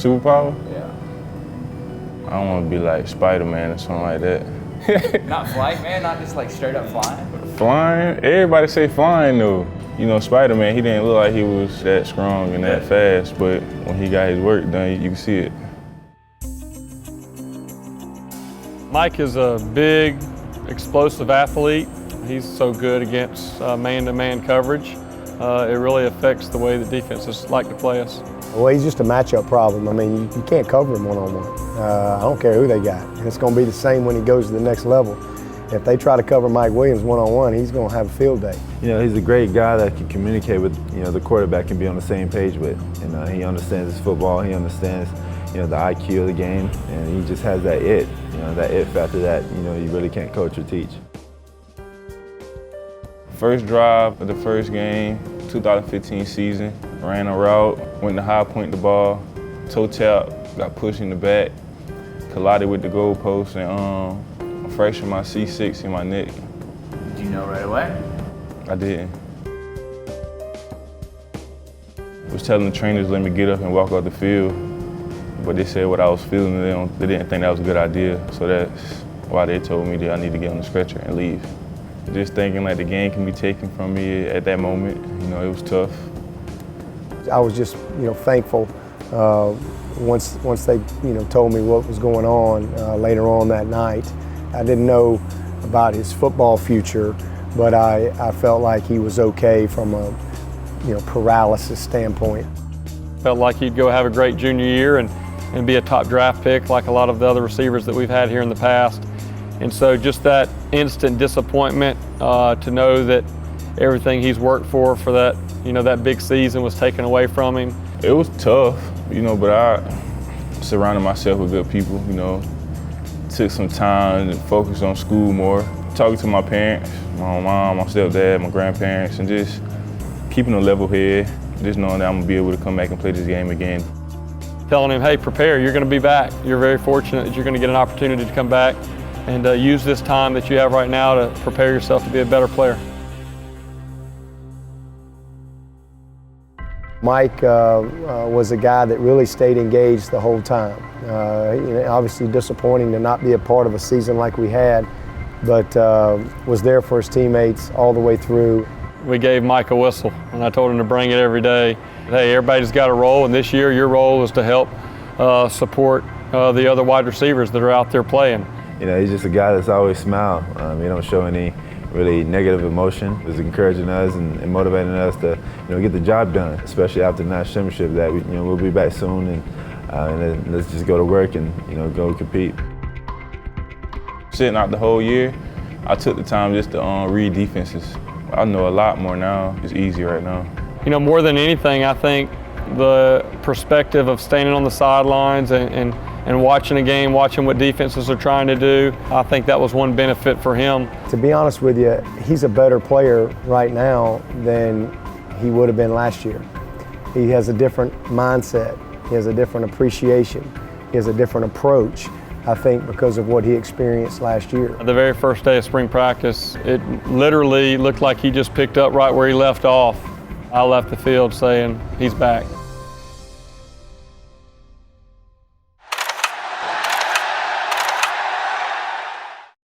superpower? Yeah. I don't want to be like Spider-Man or something like that. Not flight, man? Not just like straight up flying? Flying? Everybody say flying though. You know, Spider-Man, he didn't look like he was that strong and that fast, but when he got his work done, you can see it. Mike is a big, explosive athlete. He's so good against man-to-man coverage. It really affects the way the defenses like to play us. Well, he's just a matchup problem. I mean, you can't cover him one-on-one. I don't care who they got. And it's going to be the same when he goes to the next level. If they try to cover Mike Williams one-on-one, he's going to have a field day. You know, he's a great guy that can communicate with, you know, the quarterback and be on the same page with. You know, he understands his football, he understands, you know, the IQ of the game, and he just has that it, you know, that it factor that, you know, you really can't coach or teach. First drive of the first game, 2015 season, ran a route, went to high point the ball, toe tap, got pushed in the back, collided with the goalpost, and I fractured my C6 in my neck. Did you know right away? I didn't. I was telling the trainers, let me get up and walk off the field, but they said what I was feeling, they didn't think that was a good idea, so that's why they told me that I need to get on the stretcher and leave. Just thinking like the game can be taken from me at that moment, you know, it was tough. I was just, you know, thankful once they, you know, told me what was going on later on that night. I didn't know about his football future, but I felt like he was okay from a, you know, paralysis standpoint. Felt like he'd go have a great junior year and be a top draft pick like a lot of the other receivers that we've had here in the past. And so just that instant disappointment to know that everything he's worked for that, you know, that big season was taken away from him. It was tough, you know, but I surrounded myself with good people, you know. Took some time to focus on school more. Talking to my parents, my mom, my stepdad, my grandparents, and just keeping a level head, just knowing that I'm gonna be able to come back and play this game again. Telling him, hey, prepare, you're gonna be back. You're very fortunate that you're gonna get an opportunity to come back and use this time that you have right now to prepare yourself to be a better player. Mike was a guy that really stayed engaged the whole time. You know, obviously disappointing to not be a part of a season like we had, but was there for his teammates all the way through. We gave Mike a whistle, and I told him to bring it every day. Hey, everybody's got a role, and this year your role is to help support the other wide receivers that are out there playing. You know, he's just a guy that's always smile. He don't show any really negative emotion. He's encouraging us and motivating us to, you know, get the job done, especially after the national championship. That you know, we'll be back soon, and then let's just go to work and, you know, go compete. Sitting out the whole year, I took the time just to read defenses. I know a lot more now. It's easy right now. You know, more than anything, I think the perspective of standing on the sidelines and watching a game, watching what defenses are trying to do, I think that was one benefit for him. To be honest with you, he's a better player right now than he would have been last year. He has a different mindset. He has a different appreciation. He has a different approach, I think, because of what he experienced last year. The very first day of spring practice, it literally looked like he just picked up right where he left off. I left the field saying, he's back.